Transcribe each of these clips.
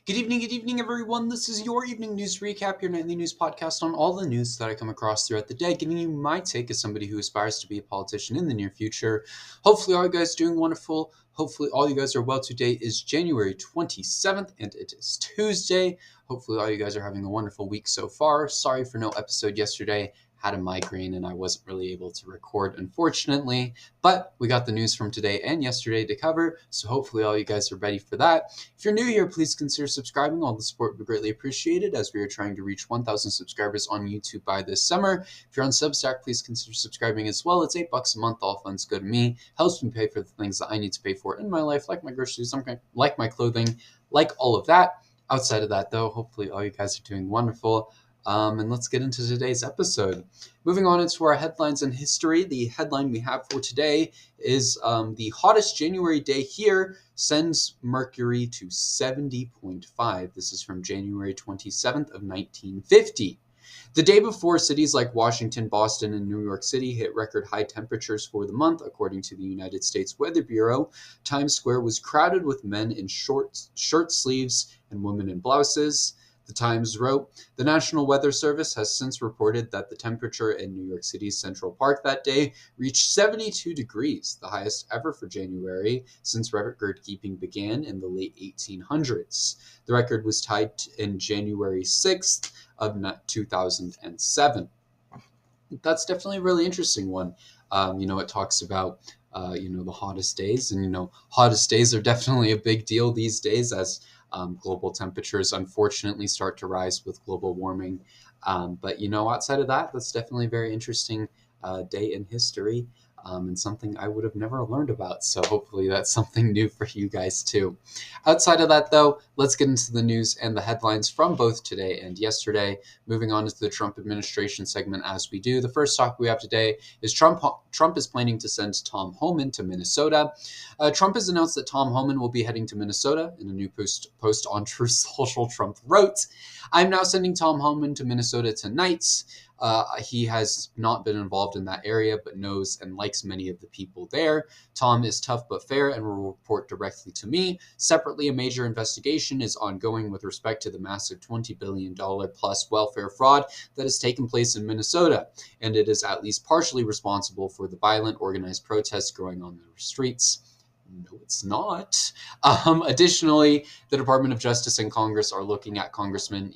Good evening, everyone. This is your evening news recap, your nightly news podcast on all the news that I come across throughout the day, giving you my take as somebody who aspires to be a politician in the near future. Hopefully, all you guys are doing wonderful. Hopefully, all you guys are well. Today is January 27th, and it is Tuesday. Hopefully, all you guys are having a wonderful week so far. Sorry for no episode yesterday. Had a migraine and I wasn't really able to record, unfortunately. But we got the news from today and yesterday to cover, so hopefully all you guys are ready for that. If you're new here, please consider subscribing. All the support would be greatly appreciated as we are trying to reach 1,000 subscribers on YouTube by this summer. If you're on Substack, please consider subscribing as well. It's $8 a month. All funds go to me. Helps me pay for the things that I need to pay for in my life, like my groceries, like my clothing, like all of that. Outside of that, though, hopefully all you guys are doing wonderful. And let's get into today's episode. Moving on into our headlines in history, the headline we have for today is the hottest January day here sends mercury to 70.5. This is from January 27th of 1950. The day before, cities like Washington, Boston, and New York City hit record high temperatures for the month, according to the United States Weather Bureau. Times Square was crowded with men in shirt sleeves and women in blouses. The Times wrote, the National Weather Service has since reported that the temperature in New York City's Central Park that day reached 72 degrees, the highest ever for January since record keeping began in the late 1800s. The record was tied in January 6th of 2007. That's definitely a really interesting one. It talks about the hottest days, and hottest days are definitely a big deal these days as global temperatures unfortunately start to rise with global warming. But outside of that, that's definitely a very interesting day in history, and something I would have never learned about. So hopefully that's something new for you guys too. Outside of that, though, let's get into the news and the headlines from both today and yesterday. Moving on to the Trump administration segment as we do. The first topic we have today is Trump is planning to send Tom Homan to Minnesota. Trump has announced that Tom Homan will be heading to Minnesota. In a new post on Truth Social, Trump wrote, I'm now sending Tom Homan to Minnesota tonight. He has not been involved in that area, but knows and likes many of the people there. Tom is tough but fair and will report directly to me. Separately, a major investigation is ongoing with respect to the massive $20 billion plus welfare fraud that has taken place in Minnesota, and it is at least partially responsible for the violent organized protests going on in the streets. No, it's not. Additionally, the Department of Justice and Congress are looking at Congresswoman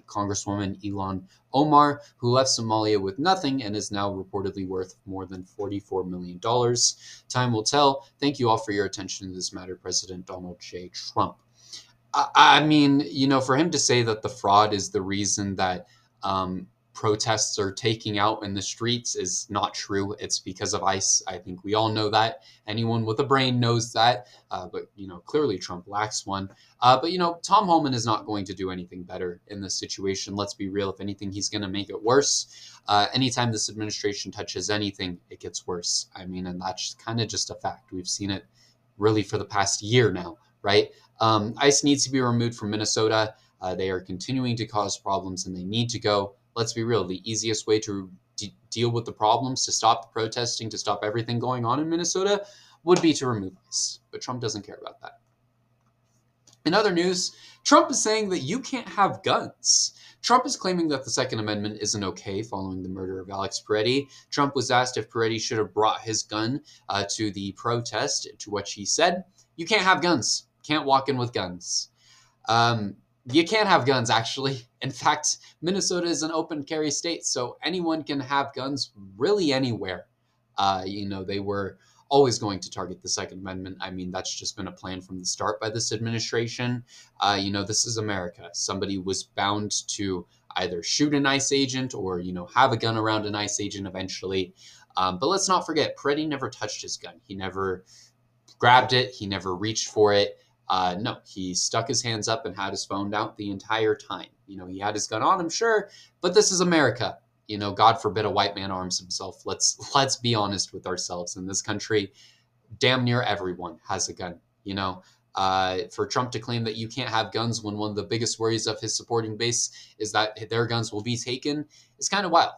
Ilhan Omar, who left Somalia with nothing and is now reportedly worth more than $44 million. Time will tell. Thank you all for your attention to this matter, President Donald J. Trump. I mean, for him to say that the fraud is the reason that protests are taking out in the streets is not true. It's because of ICE. I think we all know that. Anyone with a brain knows that. But clearly Trump lacks one. But Tom Homan is not going to do anything better in this situation. Let's be real. If anything, he's going to make it worse. Anytime this administration touches anything, it gets worse. I mean, and that's kind of just a fact. We've seen it really for the past year now, right? ICE needs to be removed from Minnesota. They are continuing to cause problems and they need to go. Let's be real. The easiest way to deal with the problems, to stop the protesting, to stop everything going on in Minnesota would be to remove ICE. But Trump doesn't care about that. In other news, Trump is saying that you can't have guns. Trump is claiming that the Second Amendment isn't okay following the murder of Alex Peretti. Trump was asked if Peretti should have brought his gun to the protest, to which he said, you can't have guns. Can't walk in with guns. You can't have guns, actually. In fact, Minnesota is an open carry state, so anyone can have guns really anywhere. They were always going to target the Second Amendment. I mean, that's just been a plan from the start by this administration. This is America. Somebody was bound to either shoot an ICE agent or, have a gun around an ICE agent eventually. But let's not forget, Peretti never touched his gun. He never grabbed it. He never reached for it. No, he stuck his hands up and had his phone out the entire time. He had his gun on him, sure, but this is America. God forbid a white man arms himself. Let's be honest with ourselves. In this country, damn near everyone has a gun. For Trump to claim that you can't have guns when one of the biggest worries of his supporting base is that their guns will be taken is kind of wild.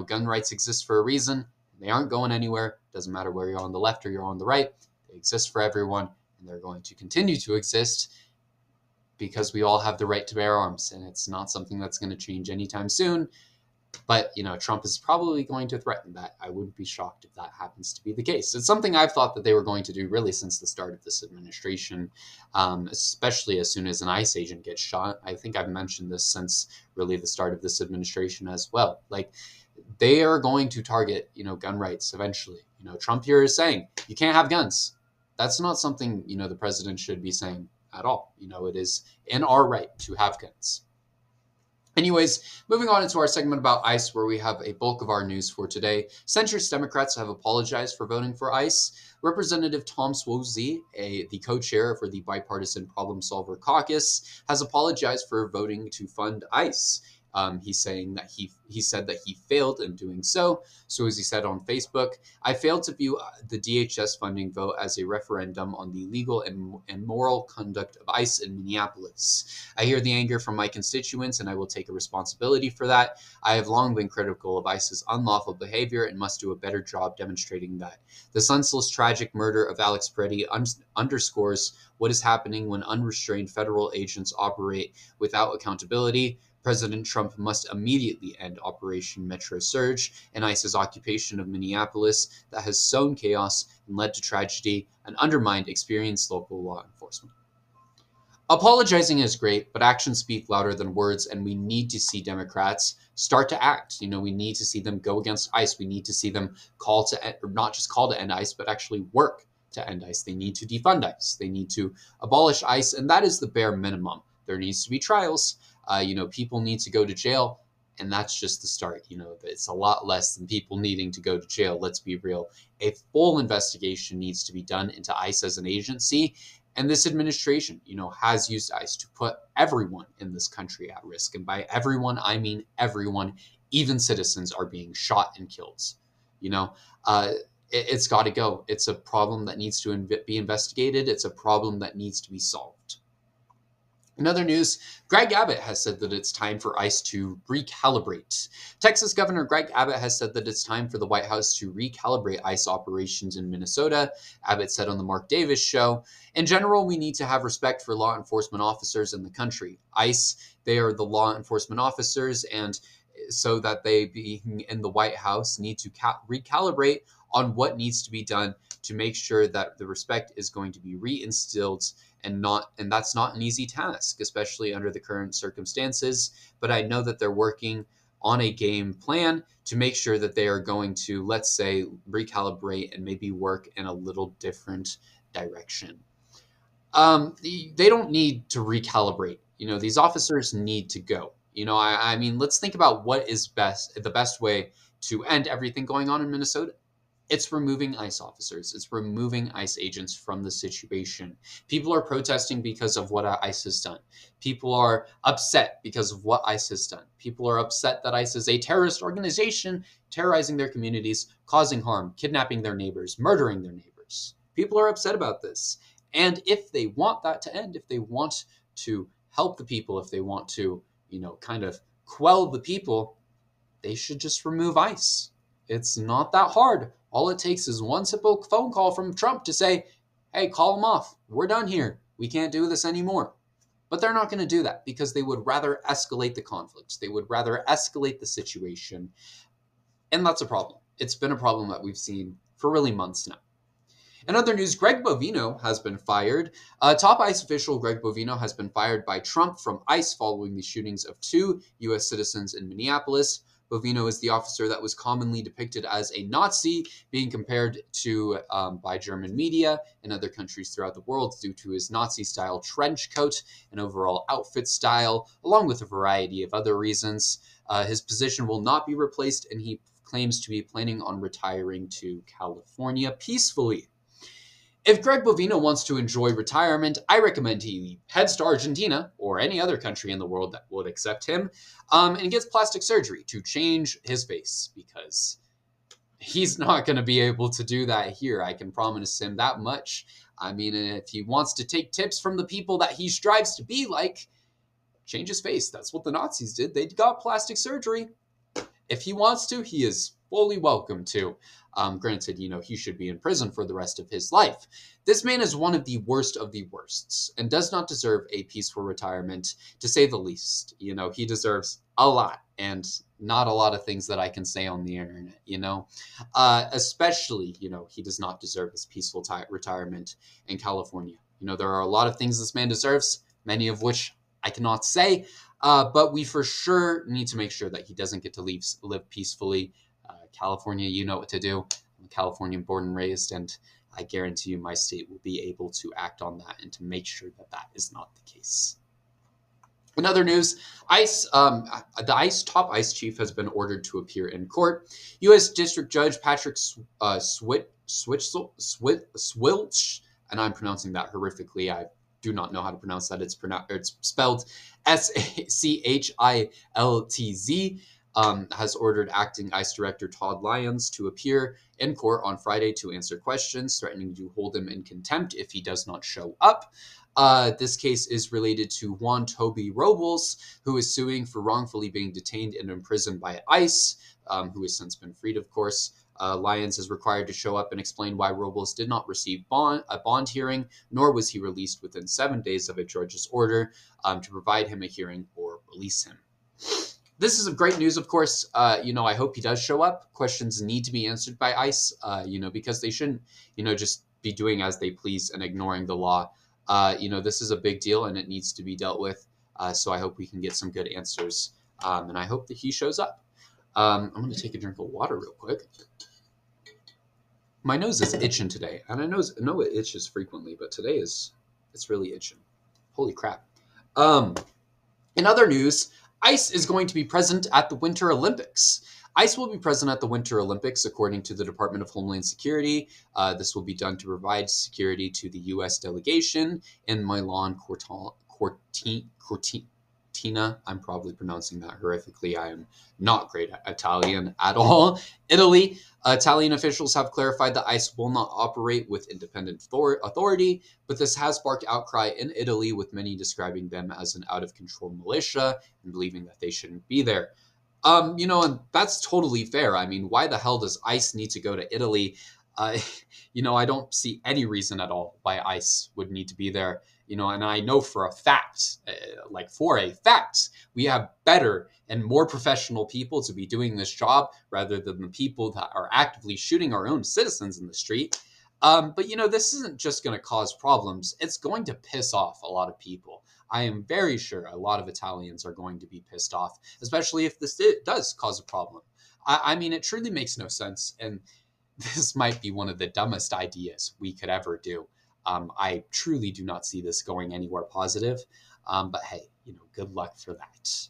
Gun rights exist for a reason. They aren't going anywhere. Doesn't matter where you're on the left or you're on the right. They exist for everyone, and they're going to continue to exist. because we all have the right to bear arms, and it's not something that's going to change anytime soon. But, Trump is probably going to threaten that. I wouldn't be shocked if that happens to be the case. It's something I've thought that they were going to do really since the start of this administration, especially as soon as an ICE agent gets shot. I think I've mentioned this since really the start of this administration as well. Like, they are going to target, gun rights eventually. Trump here is saying you can't have guns. That's not something, the president should be saying at all. It is in our right to have guns. Anyways, moving on into our segment about ICE, where we have a bulk of our news for today. Centrist Democrats have apologized for voting for ICE. Representative Tom Suozzi, the co-chair for the Bipartisan Problem Solver Caucus, has apologized for voting to fund ICE. He's saying that he said that he failed in doing so. So as he said on Facebook, I failed to view the DHS funding vote as a referendum on the legal and moral conduct of ICE in Minneapolis. I hear the anger from my constituents, and I will take a responsibility for that. I have long been critical of ICE's unlawful behavior and must do a better job demonstrating that. The senseless, tragic murder of Alex Peretti underscores what is happening when unrestrained federal agents operate without accountability. President Trump must immediately end Operation Metro Surge and ICE's occupation of Minneapolis that has sown chaos and led to tragedy and undermined experienced local law enforcement. Apologizing is great, but actions speak louder than words, and we need to see Democrats start to act. We need to see them go against ICE. We need to see them not just call to end ICE, but actually work to end ICE. They need to defund ICE. They need to abolish ICE, and that is the bare minimum. There needs to be trials. People need to go to jail, and that's just the start. It's a lot less than people needing to go to jail. Let's be real. A full investigation needs to be done into ICE as an agency, and this administration, has used ICE to put everyone in this country at risk. And by everyone, I mean everyone. Even citizens are being shot and killed. It's got to go. It's a problem that needs to be investigated. It's a problem that needs to be solved. In other news, Greg Abbott has said that it's time for ICE to recalibrate. Texas Governor Greg Abbott has said that it's time for the White House to recalibrate ICE operations in Minnesota. Abbott said on the Mark Davis show, in general, we need to have respect for law enforcement officers in the country. ICE, they are the law enforcement officers, and so that they being in the White House need to recalibrate on what needs to be done to make sure that the respect is going to be reinstilled, and that's not an easy task, especially under the current circumstances. But I know that they're working on a game plan to make sure that they are going to, let's say, recalibrate and maybe work in a little different direction. They don't need to recalibrate. These officers need to go. I mean, let's think about what is the best way to end everything going on in Minnesota. It's removing ICE officers. It's removing ICE agents from the situation. People are protesting because of what ICE has done. People are upset because of what ICE has done. People are upset that ICE is a terrorist organization, terrorizing their communities, causing harm, kidnapping their neighbors, murdering their neighbors. People are upset about this. And if they want that to end, if they want to help the people, if they want to, kind of quell the people, they should just remove ICE. It's not that hard. All it takes is one simple phone call from Trump to say, hey, call them off. We're done here. We can't do this anymore. But they're not going to do that because they would rather escalate the conflict. They would rather escalate the situation. And that's a problem. It's been a problem that we've seen for really months now. In other news, Greg Bovino has been fired. Top ICE official Greg Bovino has been fired by Trump from ICE following the shootings of 2 U.S. citizens in Minneapolis. Bovino is the officer that was commonly depicted as a Nazi, being compared to by German media and other countries throughout the world due to his Nazi-style trench coat and overall outfit style, along with a variety of other reasons. His position will not be replaced, and he claims to be planning on retiring to California peacefully. If Greg Bovino wants to enjoy retirement, I recommend he heads to Argentina or any other country in the world that would accept him and gets plastic surgery to change his face, because he's not going to be able to do that here. I can promise him that much. I mean, if he wants to take tips from the people that he strives to be like, change his face. That's what the Nazis did. They got plastic surgery. If he wants to, he is fully welcome to. Granted, he should be in prison for the rest of his life. This man is one of the worst of the worsts and does not deserve a peaceful retirement, to say the least. He deserves a lot, and not a lot of things that I can say on the internet. Especially, he does not deserve his peaceful retirement in California. There are a lot of things this man deserves, many of which I cannot say, but we for sure need to make sure that he doesn't get to live peacefully. California, you know what to do. I'm a Californian born and raised, and I guarantee you my state will be able to act on that and to make sure that that is not the case. In other news, the top ICE chief has been ordered to appear in court. U.S. District Judge Patrick Swilch, and I'm pronouncing that horrifically. I do not know how to pronounce that. It's spelled Schiltz, has ordered acting ICE Director Todd Lyons to appear in court on Friday to answer questions, threatening to hold him in contempt if he does not show up. This case is related to Juan Toby Robles, who is suing for wrongfully being detained and imprisoned by ICE, who has since been freed, of course. Lyons is required to show up and explain why Robles did not receive a bond hearing, nor was he released within 7 days of a judge's order to provide him a hearing or release him. This is great news, of course. I hope he does show up. Questions need to be answered by ICE, because they shouldn't, just be doing as they please and ignoring the law. This is a big deal and it needs to be dealt with. So I hope we can get some good answers. And I hope that he shows up. I'm going to take a drink of water real quick. My nose is itching today. And I know it itches frequently, but today it's really itching. Holy crap. In other news, ICE is going to be present at the Winter Olympics. ICE will be present at the Winter Olympics, according to the Department of Homeland Security. This will be done to provide security to the U.S. delegation in Milan Cortina. I'm probably pronouncing that horrifically. I am not great at Italian at all. Italy. Italian officials have clarified that ICE will not operate with independent authority, but this has sparked outcry in Italy, with many describing them as an out-of-control militia and believing that they shouldn't be there. And that's totally fair. I mean, why the hell does ICE need to go to Italy? I don't see any reason at all why ICE would need to be there. And I know for a fact, we have better and more professional people to be doing this job rather than the people that are actively shooting our own citizens in the street. But this isn't just going to cause problems. It's going to piss off a lot of people. I am very sure a lot of Italians are going to be pissed off, especially if this does cause a problem. I mean, it truly makes no sense. And this might be one of the dumbest ideas we could ever do. I truly do not see this going anywhere positive. But hey, good luck for that.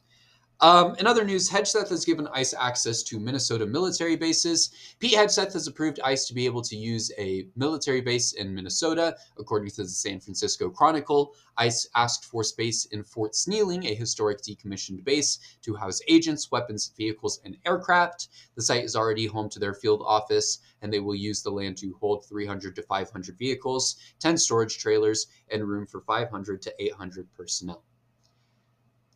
In other news, Hedgeseth has given ICE access to Minnesota military bases. Pete Hedgeseth has approved ICE to be able to use a military base in Minnesota, according to the San Francisco Chronicle. ICE asked for space in Fort Snelling, a historic decommissioned base, to house agents, weapons, vehicles, and aircraft. The site is already home to their field office, and they will use the land to hold 300 to 500 vehicles, 10 storage trailers, and room for 500 to 800 personnel.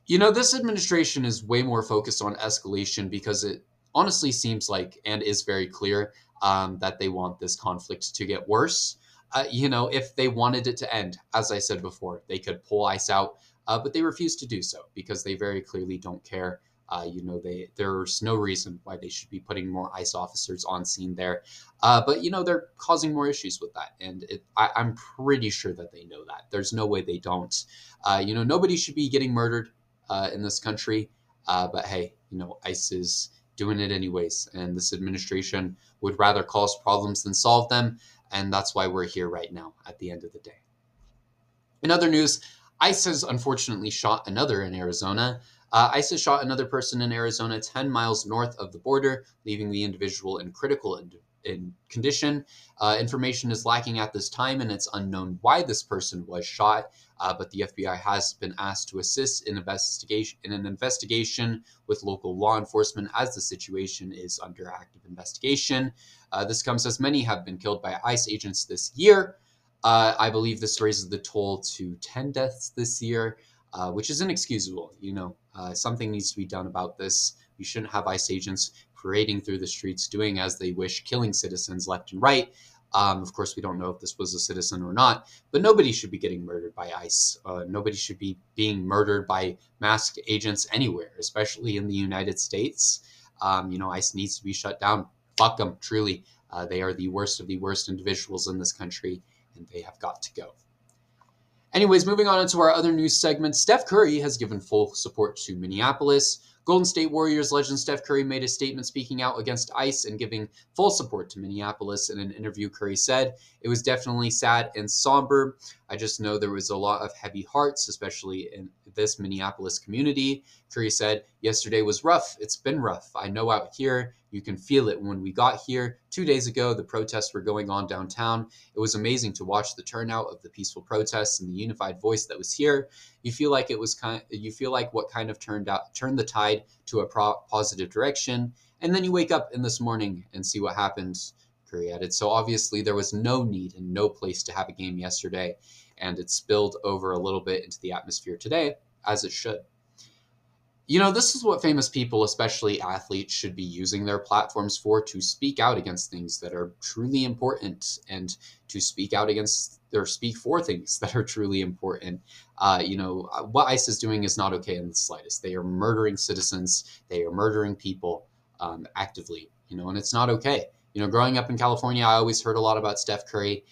This administration is way more focused on escalation because it honestly seems like, and is very clear, that they want this conflict to get worse. If they wanted it to end, as I said before, they could pull ICE out, but they refuse to do so because they very clearly don't care. There's no reason why they should be putting more ICE officers on scene there. But they're causing more issues with that. And I'm pretty sure that they know that. There's no way they don't. Nobody should be getting murdered in this country. But hey, ICE is doing it anyways. And this administration would rather cause problems than solve them. And that's why we're here right now at the end of the day. In other news, ICE has unfortunately shot another in Arizona. ICE has shot another person in Arizona 10 miles north of the border, leaving the individual in critical condition. Information is lacking at this time, and it's unknown why this person was shot. But the FBI has been asked to assist in an investigation with local law enforcement as the situation is under active investigation. This comes as many have been killed by ICE agents this year. I believe this raises the toll to 10 deaths this year. which is inexcusable. Something needs to be done about this. We shouldn't have ICE agents parading through the streets, doing as they wish, killing citizens left and right. Of course, we don't know if this was a citizen or not, but nobody should be getting murdered by ICE. Nobody should be being murdered by masked agents anywhere, especially in the United States. ICE needs to be shut down. Fuck them, truly. They are the worst of the worst individuals in this country, and they have got to go. Anyways, moving on into our other news segment, Steph Curry has given full support to Minneapolis. Golden State Warriors legend Steph Curry made a statement speaking out against ICE and giving full support to Minneapolis. In an interview, Curry said, "It was definitely sad and somber. I just know there was a lot of heavy hearts, especially in this Minneapolis community." Curry said, "Yesterday was rough. It's been rough. I know out here, you can feel it. When we got here 2 days ago, the protests were going on downtown. It was amazing to watch the turnout of the peaceful protests and the unified voice that was here. You feel like what kind of turned the tide to a positive direction, and then you wake up in this morning and see what happened." Curry added. So obviously there was no need and no place to have a game yesterday, and it spilled over a little bit into the atmosphere today, as it should. This is what famous people, especially athletes, should be using their platforms for, to speak out against things that are truly important, and to speak out against or speak for things that are truly important. What ICE is doing is not okay in the slightest. They are murdering citizens. They are murdering people actively, and it's not okay. Growing up in California, I always heard a lot about Steph Curry,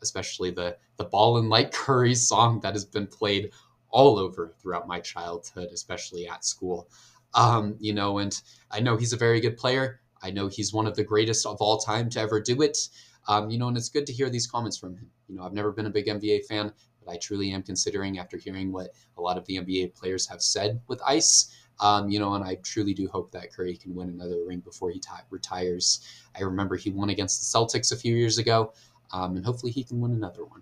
especially the Ballin' Like Curry song that has been played all over throughout my childhood, especially at school. And I know he's a very good player. I know he's one of the greatest of all time to ever do it. And it's good to hear these comments from him. I've never been a big NBA fan, but I truly am considering, after hearing what a lot of the NBA players have said with ICE, and I truly do hope that Curry can win another ring before he retires. I remember he won against the Celtics a few years ago, and hopefully he can win another one.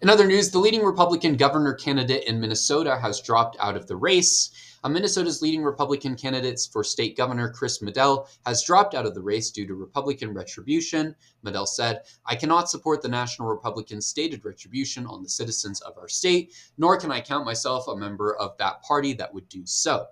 In other news, the leading Republican governor candidate in Minnesota has dropped out of the race. Minnesota's leading Republican candidate for state governor, Chris Medell, has dropped out of the race due to Republican retribution. Medell said, "I cannot support the National Republicans' stated retribution on the citizens of our state, nor can I count myself a member of that party that would do so."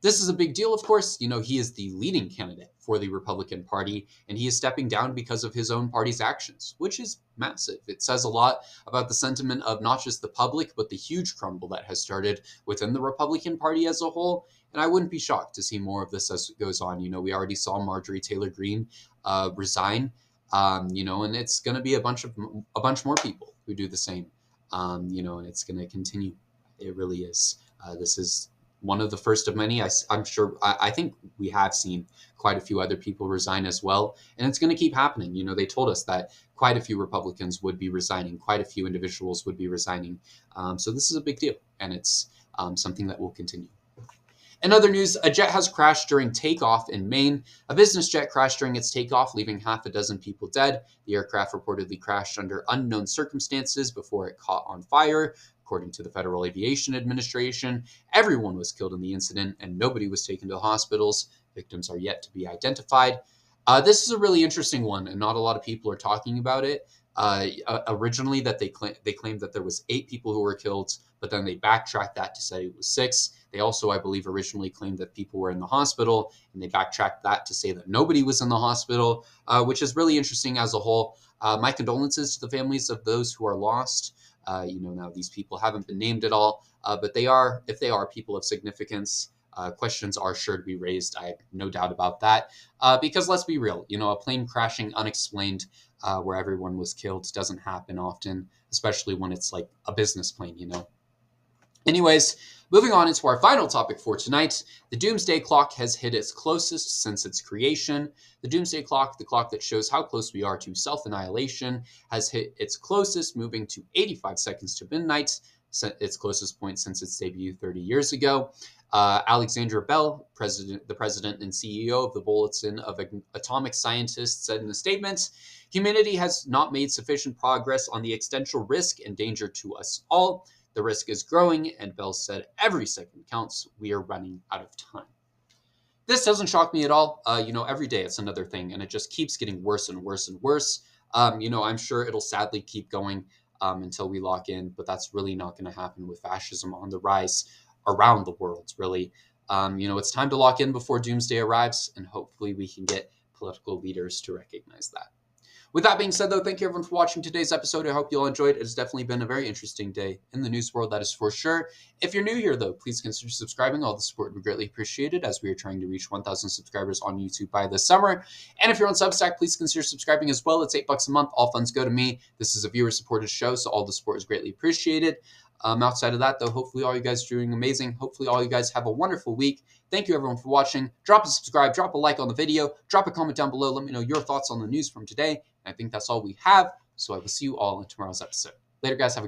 This is a big deal, of course. He is the leading candidate for the Republican Party, and he is stepping down because of his own party's actions, which is massive. It says a lot about the sentiment of not just the public, but the huge crumble that has started within the Republican Party as a whole. And I wouldn't be shocked to see more of this as it goes on. We already saw Marjorie Taylor Greene resign, and it's going to be a bunch more people who do the same, and it's going to continue. It really is. This is one of the first of many. I'm sure, I think we have seen quite a few other people resign as well. And it's going to keep happening. They told us that quite a few Republicans would be resigning, quite a few individuals would be resigning. So this is a big deal, and it's something that will continue. In other news, a jet has crashed during takeoff in Maine. A business jet crashed during its takeoff, leaving half a dozen people dead. The aircraft reportedly crashed under unknown circumstances before it caught on fire. According to the Federal Aviation Administration, everyone was killed in the incident and nobody was taken to the hospitals. Victims are yet to be identified. This is a really interesting one, and not a lot of people are talking about it. Originally, that they claimed that there was 8 people who were killed, but then they backtracked that to say it was 6. They also, I believe, originally claimed that people were in the hospital, and they backtracked that to say that nobody was in the hospital, which is really interesting as a whole. My condolences to the families of those who are lost. Now these people haven't been named at all, but if they are people of significance, questions are sure to be raised. I have no doubt about that. Because let's be real, a plane crashing unexplained where everyone was killed doesn't happen often, especially when it's like a business plane, Anyways, moving on into our final topic for tonight, the doomsday clock has hit its closest since its creation. The doomsday clock, the clock that shows how close we are to self-annihilation, has hit its closest, moving to 85 seconds to midnight, its closest point since its debut 30 years ago. Alexandra Bell, the president and CEO of the Bulletin of Atomic Scientists, said in a statement, "Humanity has not made sufficient progress on the existential risk and danger to us all. The risk is growing," and Bell said, "Every second counts. We are running out of time." This doesn't shock me at all. Every day it's another thing, and it just keeps getting worse and worse and worse. I'm sure it'll sadly keep going. until we lock in. But that's really not going to happen with fascism on the rise around the world, really. It's time to lock in before doomsday arrives, and hopefully we can get political leaders to recognize that. With that being said, though, thank you everyone for watching today's episode. I hope you all enjoyed. It has definitely been a very interesting day in the news world, that is for sure. If you're new here, though, please consider subscribing. All the support would be greatly appreciated, as we are trying to reach 1,000 subscribers on YouTube by this summer. And if you're on Substack, please consider subscribing as well. It's $8 a month. All funds go to me. This is a viewer-supported show, so all the support is greatly appreciated. Outside of that, though, hopefully all you guys are doing amazing. Hopefully all you guys have a wonderful week. Thank you, everyone, for watching. Drop a subscribe, drop a like on the video, drop a comment down below. Let me know your thoughts on the news from today. I think that's all we have, so I will see you all in tomorrow's episode. Later, guys. Have a good